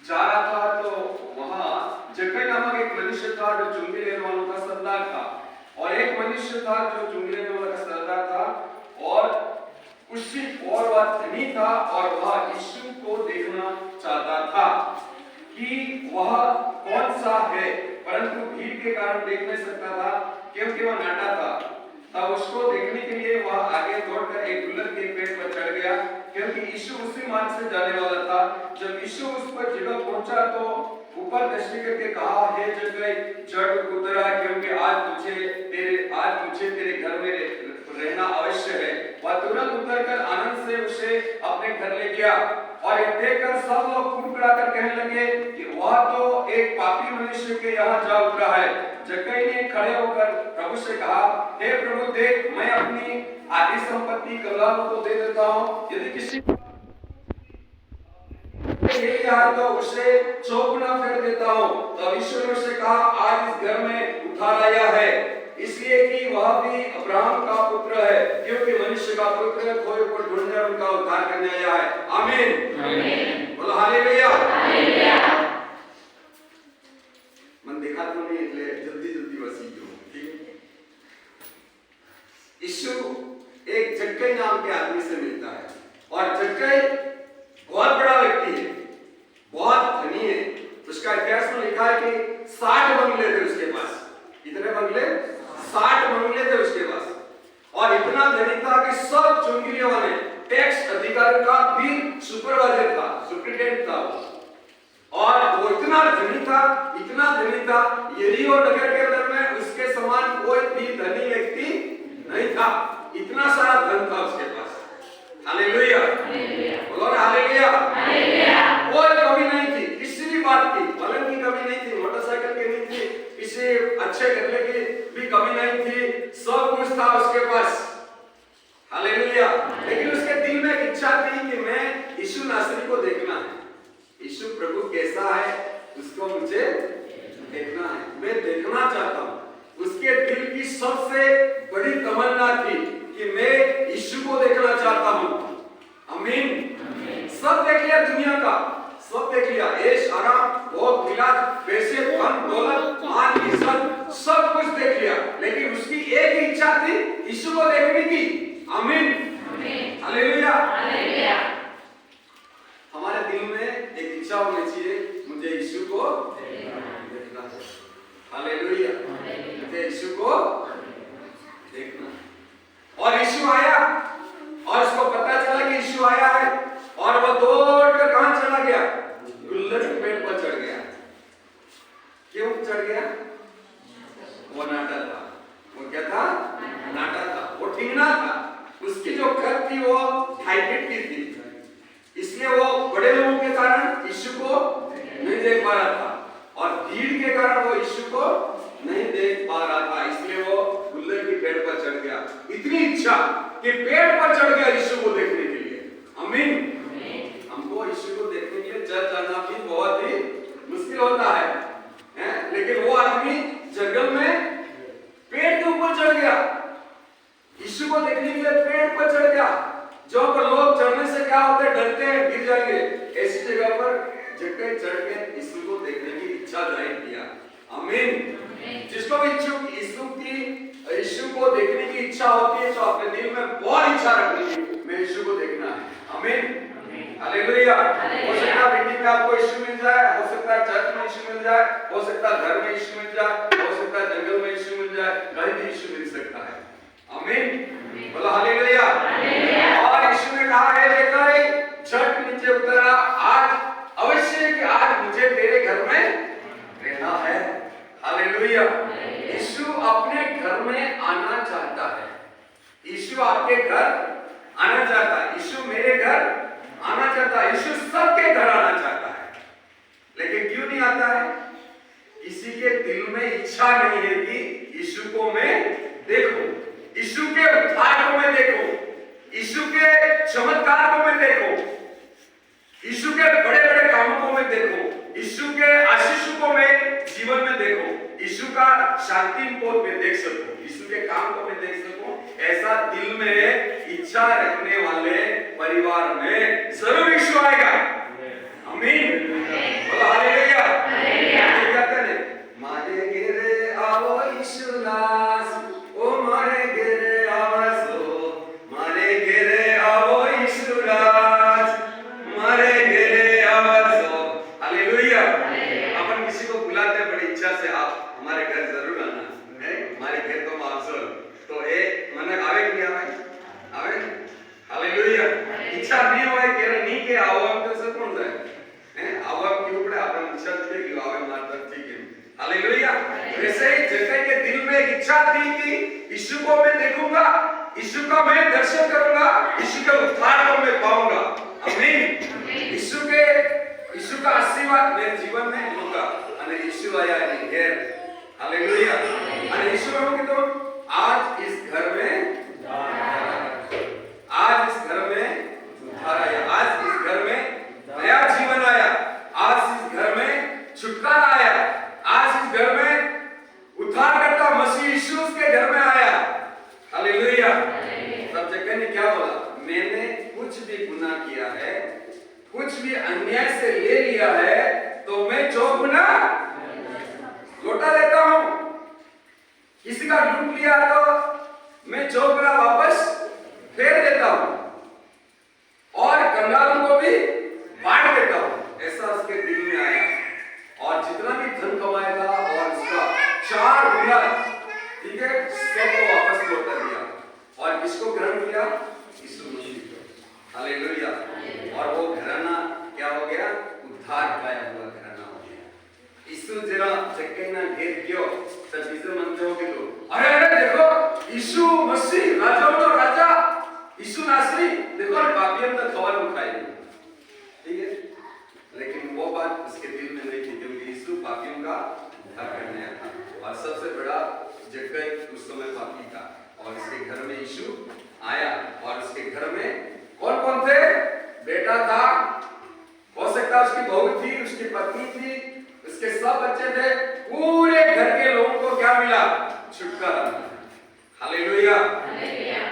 जा रहा था तो वहां जक्कई नामक एक मनुष्य था जो चुंगी लेने वालों का सरदार था, और एक मनुष्य था जो चुंगी लेने वाला का सरदार था, और वह धनी था, और वह यीशु को देखना चाहता था कि वह कौन सा है, परंतु भीड़ के कारण देख नहीं सकता था क्योंकि वह नाटा था। तब उसको देखने के लिए वह आगे दौड़कर एक गुलर के पेड़ पर चढ़ गया, क्योंकि यीशु उसी मार्ग से जाने वाला था। जब यीशु उस पर जगह पहुंचा तो ऊपर दृष्टि करके कहा, हे जक्कई, झट उतरा, क्योंकि आज मुझे तेरे घर में रहना अवश्य है। वह तुरंत उतरकर आनंद से उसे अपने घर ले गया, और यह देखकर सब लोग कुड़कुड़ाकर कहने लगे कि वह तो एक पापी मनुष्य के यहाँ जा उतरा है। जक्कई ने खड़े होकर प्रभु से कहा, हे प्रभु, देख, मैं अपनी आधी संपत्ति कंगालों को दे देता हूँ, यदि किसी तो उसे चौगुना फेर देता हूँ। तब ईश्वर ने उसे कहा, आज इस घर में उद्धार आया है, इसलिए कि वह भी अब्राहम का पुत्र है, क्योंकि मनुष्य का पुत्र खोए को ढूंढने और उनका उद्धार करने आया है। आमीन, बोलो हालेलुया। मन देखा तो नहीं, जल्दी जल्दी वसी जो ठीक। यीशु एक जक्कई नाम के आदमी से मिलता है, और जक्कई बहुत बड़ा व्यक्ति है, बहुत धनी है। उसका इतिहास में लिखा है कि 60 बंगले थे उसके पास। कितने बंगले? 60 बंगले थे उसके पास, और इतना धनी था कि सब चुंगियों वाले टैक्स अधिकारी का भी सुपरवाइजर था, सुपरिटेंडेंट था, और वो इतना धनी था, यरीहो नगर के अंदर में उसके समान कोई भी धनी व्यक्ति नहीं था। इतना सारा धन था उसके पास। हालेलुया, बोलो ना हालेलुया। कोई कमी नहीं थी, किसी भी बात की, पलंग की कमी नहीं थी, मोटरसाइकिल की नहीं थी, किसी अच्छे गले की भी कमी नहीं थी, सब कुछ था उसके पास। हालेलुया। लेकिन उसके दिल में इच्छा थी कि मैं यीशु नासरी को देखना है, यीशु प्रभु कैसा है उसको मुझे देखना है, मैं देखना चाहता हूँ। उसके दिल की सबसे बड़ी तमन्ना थी कि मैं यीशु को देखना चाहता हूँ। आमीन। सब देख लिया, दुनिया का सब देख लिया, ऐश आराम, भोग विलास, पैसे, धन दौलत, मान इज्जत, सब कुछ देख लिया, लेकिन उसकी एक ही इच्छा थी यीशु को देखने की। आमीन, हालेलुया। हमारे दिल में एक इच्छा होनी चाहिए, मुझे यीशु को देखना है। हालेलुया, मुझे यीशु को देखना। और यीशु आया, और उसको पता चला कि यीशु आया है, और वह दौड़कर कहां चला गया? गुलर के पेड़ पर चढ़ गया। क्यों चढ़ गया? वो नाटा था। वो क्या था? नाटा था, वो ठीकना था। उसकी जो कद थी वो 2.5 फीट की थी, इसलिए वो बड़े लोगों के कारण यीशु को नहीं देख पा रहा था, और भीड़ के कारण वो यीशु को नहीं देख पा रहा था, इसलिए वो गुलर के पेड़ पर चढ़ गया। इतनी इच्छा कि पेड़ पर चढ़ गया यीशु को देखने के लिए। आमीन। हमको यीशु को देखने के लिए चर्च जाना भी बहुत ही मुश्किल होता है, लेकिन वो आदमी जंगल में पेड़ के ऊपर चढ़ गया, यीशु को देखने के लिए पेड़ पर चढ़ गया। जो पर लोग चढ़ने से क्या होते हैं, डरते हैं, गिर जाएंगे, ऐसी जगह पर जक्कई चढ़ के यीशु को देखने की इच्छा जाहिर किया। आमीन। जिसको भी यीशु को देखने की इच्छा होती है, तो अपने दिल में बहुत इच्छा रखनी है, मैं यीशु को देखना है। आमीन, हालेलुया। हो सकता है मीटिंग में आपको यीशु मिल जाए, हो सकता है चर्च में यीशु मिल जाए, हो सकता है घर में यीशु मिल जाए, हो सकता है जंगल में यीशु मिल जाए, कहीं भी यीशु मिल सकता है। आमीन, बोलो हालेलुया। और यीशु ने कहा है, लेकर झट नीचे उतरा, आज अवश्य कि आज मुझे तेरे घर में रहना है। हालेलुया। यीशु अपने घर में आना चाहता है, यीशु आपके घर आना चाहता है, यीशु मेरे घर आना चाहता है, यीशु सबके घर आना चाहता है। लेकिन क्यों नहीं आता है? किसी के दिल में इच्छा नहीं है कि यीशु को मैं देखूं, यीशु के उद्धार को मैं देखूं, यीशु के चमत्कार को मैं देखूं, यीशु के बड़े बड़े कामों को मैं देखूं, यीशु के आशीषों को मैं जीवन में देखूं, यीशु का शांति को मैं देख सकूं, यीशु के काम को मैं देख सकूं। ऐसा दिल में इच्छा रखने वाले परिवार में जरूर यीशु आएगा। आमीन। हालेलुया। वैसे ही जक्कई के दिल में एक इच्छा थी कि यीशु को मैं देखूंगा, यीशु का मैं दर्शन करूंगा, यीशु के उद्धार को मैं पाऊंगा। आमीन। यीशु का आशीर्वाद मेरे जीवन में होगा। અને यीशु आया है घर। हालेलुया। અને यीशु कहूंगे तो आज इस घर में आज इस घर में उद्धार आया, आज इस घर में नया जीवन आया, आज इस घर में छुटकारा आया, आज इस घर में उद्धारकर्ता मसीह यीशु के घर में आया। हालेलुया। तब जक्कई ने क्या बोला? मैंने कुछ भी गुनाह किया है, कुछ भी अन्याय से ले लिया है, तो मैं 4 गुना लौटा देता हूं। किसी का लूट लिया तो मैं 4 गुना वापस फेर देता हूं, और कंगालों को भी बांट देता हूं। ऐसा उसके दिल में आया, और जितना भी धन कमाएगा और उसका 4 गुना, ठीक है, सबको वापस लौटा दिया। और किसको ग्रहण किया? यीशु मसीह को। हालेलुया। और वो घराना क्या हो गया? उद्धार पाया हुआ घराना हो गया। यीशु जरा जक्कई ना घेर क्यों तब चीजें मनते हो कि लोग अरे अरे देखो यीशु मसीह राजाओं का राजा यीशु नासरी, देखो पापियों तक खबर उठाई, ठीक है, लेकिन वो बात उसके दिल में नहीं थी, क्योंकि यीशु पापियों का उद्धार करने आया था। और सबसे बड़ा जक्कई उस समय पापी था, और उसके घर में यीशु आया। और उसके घर में कौन कौन थे? बेटा था, हो सकता है उसकी बहू थी, उसकी पत्नी थी, उसके सब बच्चे थे। पूरे घर के लोगों को क्या मिला? छुटकारा मिला। हालेलुया।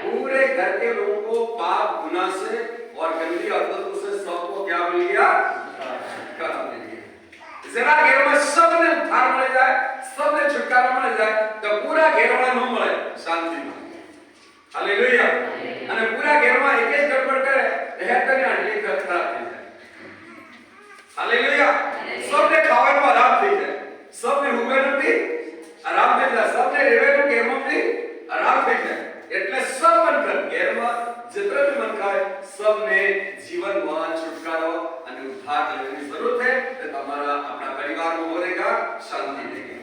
पूरे घर के लोगों को पाप गुनाह से और गंदी आदतों से सबको क्या मिल गया? छुटकारा मिल गया। जरा घर में सबने उद्धार मिल जाए, सबने छुटकारा मिल जाए, तो पूरा घर में न मिले शांति में। हालेलुया। અને પૂરા ઘરમાં એક જ ગડબડ કરે એ તને આટલી ખરાબ થઈ જાય। હાલેલુયા। सबने ખાવાનું આરામ થઈ જાય, सबने હુવેનું બી આરામ થઈ જાય, सबने રેવેનું ઘરમાં બી આરામ થઈ જાય। એટલે सब मनकर ઘરમાં જેટલા भी मन खाए सबने जीवनમાં છુટકારો અને ઉદ્ધાર લેવાની જરૂર છે। તો તમારા આપણા પરિવારમાં હોરેગા શાંતિ रहेगा,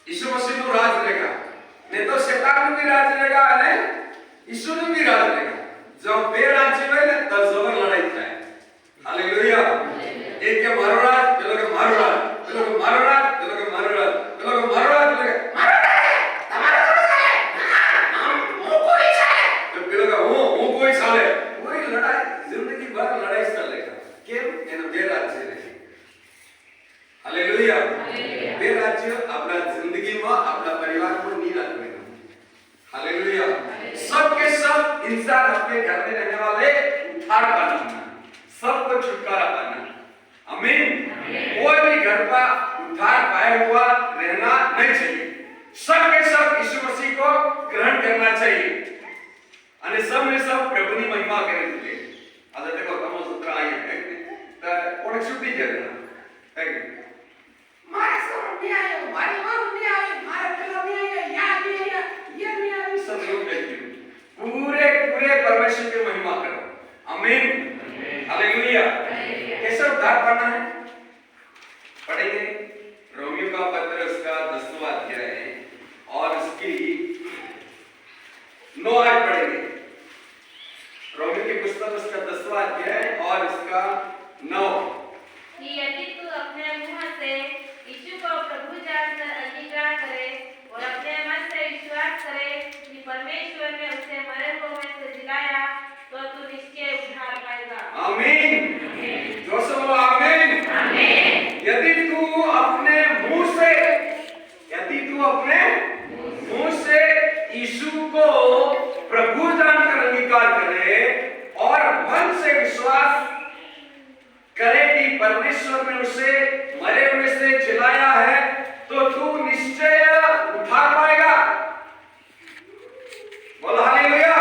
यीशु मसीह નું રાજ रहेगा, नहीं तो शैतान નું भी राज रहेगा અને यीशु નું भी राज रहेगा। जब बेराज जीवे ने तब जबर लड़ाई થાય। हालेलुया। एक के मारो राज, पेलो के मारो राज, पेलो के मारो राज, पेलो के मारो राज, पेलो के मारो राज, पेलो के मारो राज, તમારો કોણ છે? હું કોઈ છે? तो पेलो का હું કોઈ ચાલે, पूरी लड़ाई जिंदगी भर लड़ाई चलेगा। કેમ? એનો બેરાज्य રહે। हालेलुया। बेराज्य अपना जिंदगी में अपना परिवार में नहीं रखने। हालेलुया। सब के सब इंसान अपने घर में रहने वाले उद्धार पाना, सबको छुटकारा पाना। आमीन। कोई भी घर का उद्धार पाया हुआ रहना नहीं चाहिए। सब के सब यीशु मसीह को ग्रहण करना चाहिए, અને सब ने सब प्रभु की महिमा करनी चाहिए। आज देखो तमो सूत्र आई है तो कोण छुट्टी करना है, मारे सब नहीं आए, मारे वो नहीं आए, मारे पेला नहीं आए, याद नहीं आया, ये नहीं आया, सब लोग कहते हैं। पूरे पूरे परमेश्वर की महिमा करो। आमीन। हालेलुया। कैसे उद्धार पाना है? पढ़ेंगे रोमियो का पत्र उसका 10वां अध्याय है और उसकी 9 आयत पढ़ेंगे। रोमियो की पुस्तक उसका 10वां अध्याय और उसका 9। कि यदि तू अपने मुंह से यीशु को प्रभु जानकर अंगीकार करे और अपने मन से विश्वास करे कि परमेश्वर ने उसे मरे हुओं में से जिलाया, तो तू निश्चय उद्धार पाएगा। आमीन। जो सब बोलो आमीन। आमीन। यदि तू अपने मुंह से यीशु को प्रभु जानकर अंगीकार करे और मन से विश्वास करे कि परमेश्वर ने उसे मरे हुए से जिलाया है, तो तू निश्चय उद्धार पाएगा। बोलो हालेलुया।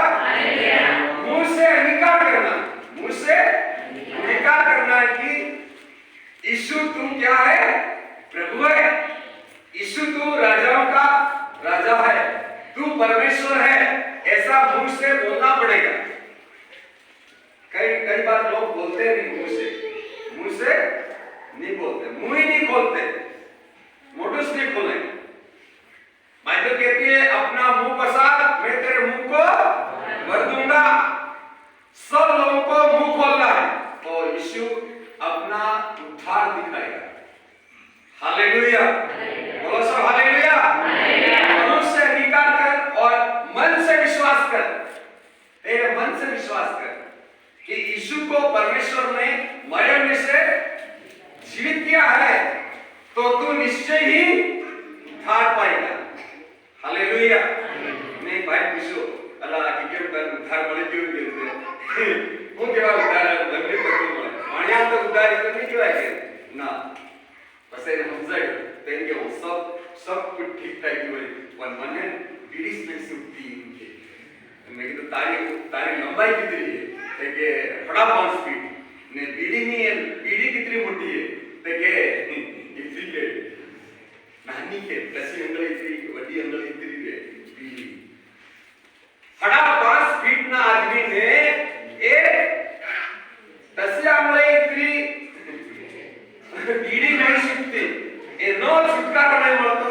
मुंह से अंगीकार करना, मुंह से अंगीकार करना कि यीशु तू क्या है? प्रभु है। यीशु तू राजाओं का राजा है, तू परमेश्वर है, ऐसा मुंह से बोलना पड़ेगा। कई बार लोग बोलते नहीं, मुंह से नहीं बोलते, मुंह ही नहीं खोलते, मोटूस नहीं अपना उद्धार दिखाएगा। हालेलुया, बोलो सब हालेलुया। मनुष्य अंगीकार कर और मन से विश्वास कर, तेरे मन से विश्वास कर कि यीशु को परमेश्वर ने मरे में से जीवित किया है, तो तू निश्चय ही उद्धार पाएगा। हालेलुया। नहीं भाई पूछो अल्लाह की केम कर उद्धार મળે કેવું કેવું હું કેવા ઉદ્ધાર બંને પતું મળે માણ્યા તો ઉદ્ધાર તો નહીં કેવાય કે ના બસ એને સમજાય તેમ કે હું सब कुछ ठीक ठाक ही હોય પણ મને બીડી में सुक्ति के मैं तो तारी लंबाई कितनी है कि 5.5 फीट ने बीड़ी कितनी मोटी है કે इतनी के नानी के दसी अंगल इतनी वडी अंगल इतनी है बीड़ी 5.5 फीट ना आदमी ने एक 10 अंगल इतनी बीड़ी नहीं सीखती ए नो छुटकारा नहीं मिलता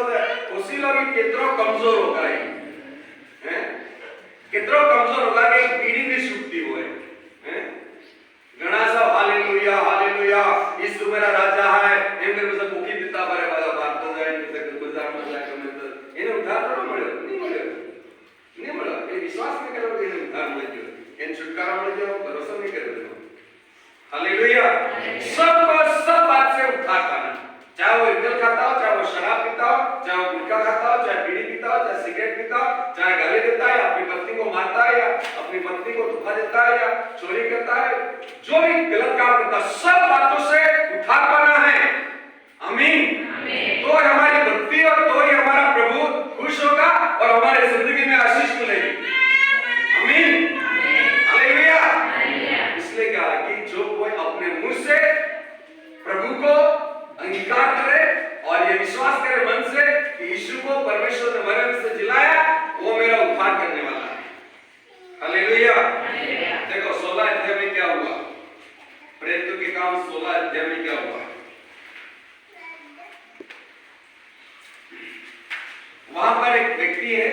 उसी लोग कितना कमजोर होगा हैं कितना कमजोर होगा कि बीड़ी नहीं सूखती हुए हैं घना सा हालेलुया हालेलुया यीशु मेरा राजा है एम के बस मुखी पिता बारे बाला बात तो जाए नहीं सकते गुजार मत जाए कम तो इन्हें उद्धार तो नहीं मिले ये विश्वास नहीं करोगे इन्हें उद्धार मिल जाए इन छुटकारा मिल जाए भरोसा नहीं करोगे हालेलुया सब बात से उद्धार पाना चाहे वो इल्कल खाता हो चाहे वो शराब पीता हो चाहे वो गुटखा खाता हो चाहे बीड़ी पीता हो चाहे सिगरेट पीता हो चाहे गाली देता है अपनी पत्नी को मारता है या अपनी पत्नी को धोखा देता है या चोरी करता है जो भी गलत काम करता है सब बातों से उद्धार पाना है आमीन तो हमारी भक्ति और तो ही हमारा प्रभु खुश होगा और हमारे जिंदगी में आशीष मिलेगी आमीन हालेलुया इसलिए कहा कि जो कोई अपने मुंह से प्रभु को अंगीकार करे और ये विश्वास करे मन से कि यीशु को परमेश्वर ने मरे से जिलाया वो मेरा उद्धार करने वाला है हालेलुया देखो 16 अध्याय में क्या हुआ प्रेरितों के काम 16 अध्याय में क्या हुआ वहां पर एक व्यक्ति है